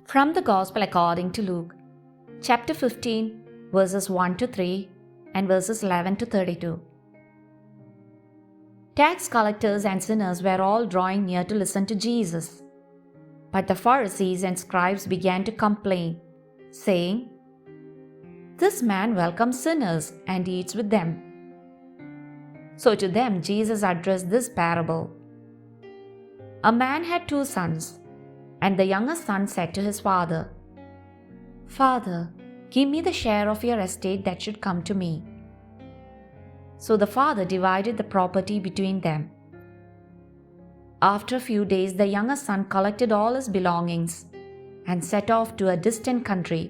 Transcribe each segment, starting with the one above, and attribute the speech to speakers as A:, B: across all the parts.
A: From the Gospel according to Luke, chapter 15, verses 1 to 3 and verses 11 to 32. Tax collectors and sinners were all drawing near to listen to Jesus. But the Pharisees and scribes began to complain, saying, "This man welcomes sinners and eats with them." So to them Jesus addressed this parable. A man had 2 sons, and the youngest son said to his father, "Father, give me the share of your estate that should come to me." So the father divided the property between them. After a few days, the youngest son collected all his belongings and set off to a distant country,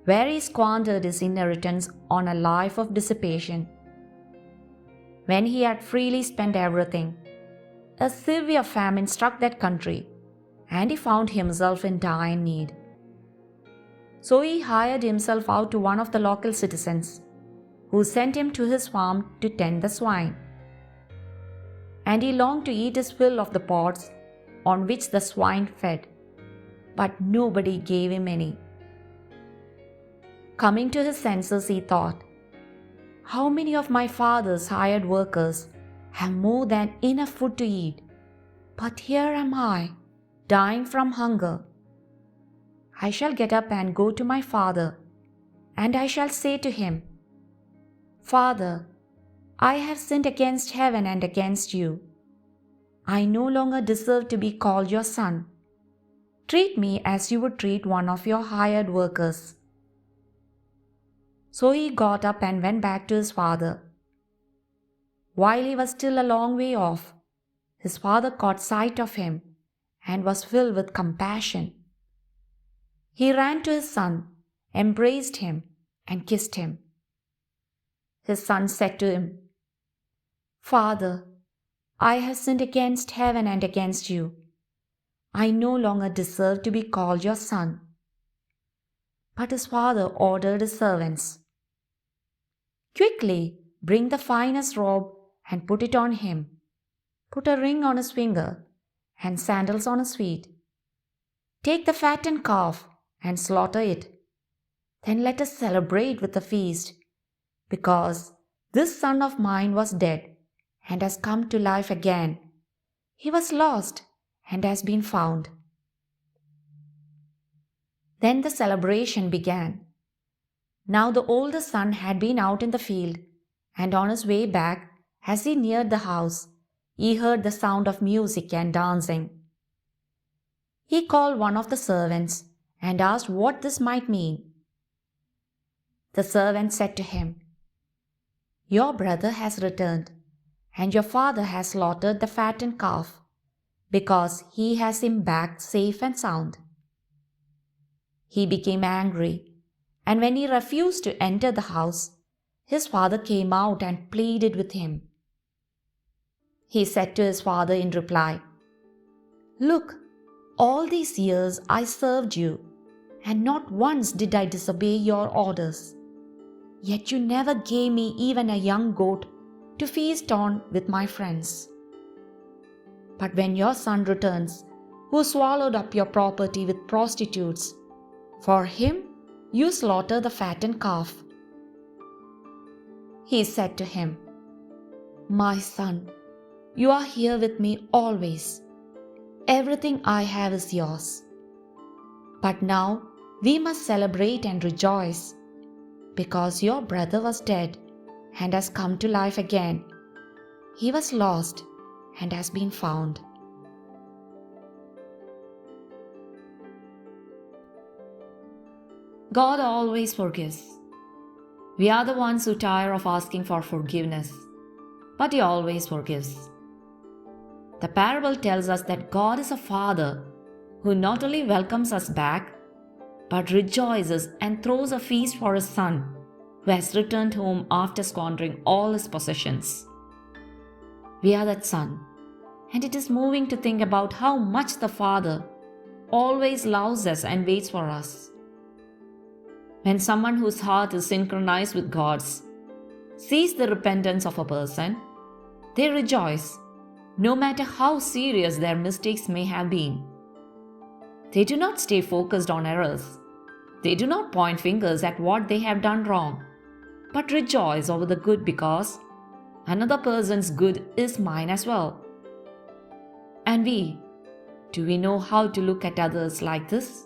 A: where he squandered his inheritance on a life of dissipation. When he had freely spent everything, a severe famine struck that country, and he found himself in dire need. So he hired himself out to one of the local citizens, who sent him to his farm to tend the swine. And he longed to eat his fill of the pods on which the swine fed, but nobody gave him any. Coming to his senses, he thought, "How many of my father's hired workers have more than enough food to eat, but here am I, dying from hunger. I shall get up and go to my father, and I shall say to him, 'Father, I have sinned against heaven and against you. I no longer deserve to be called your son. Treat me as you would treat one of your hired workers.' So he got up and went back to his father. While he was still a long way off, his father caught sight of him and was filled with compassion. He ran to his son, embraced him, and kissed him. His son said to him, 'Father, I have sinned against heaven and against you. I no longer deserve to be called your son.' But his father ordered his servants, 'Quickly bring the finest robe and put it on him. Put a ring on his finger and sandals on his feet. Take the fattened calf and slaughter it. Then let us celebrate with a feast, because this son of mine was dead and has come to life again. He was lost and has been found.' Then the celebration began. Now the older son had been out in the field, and on his way back, as he neared the house, he heard the sound of music and dancing. He called one of the servants and asked what this might mean. The servant said to him, 'Your brother has returned, and your father has slaughtered the fattened calf, because he has him back safe and sound.' He became angry, and when he refused to enter the house, his father came out and pleaded with him. He said to his father in reply, 'Look, all these years I served you, and not once did I disobey your orders. Yet you never gave me even a young goat to feast on with my friends. But when your son returns, who swallowed up your property with prostitutes, for him you slaughter the fattened calf.' He said to him, 'My son, you are here with me always. Everything I have is yours. But now we must celebrate and rejoice, because your brother was dead and has come to life again. He was lost and has been found.'" God always forgives. We are the ones who tire of asking for forgiveness, but He always forgives. The parable tells us that God is a Father who not only welcomes us back, but rejoices and throws a feast for His Son, who has returned home after squandering all his possessions. We are that Son, and it is moving to think about how much the Father always loves us and waits for us. When someone whose heart is synchronized with God's sees the repentance of a person, they rejoice, no matter how serious their mistakes may have been. They do not stay focused on errors. They do not point fingers at what they have done wrong, but rejoice over the good because another person's good is mine as well. And do we know how to look at others like this?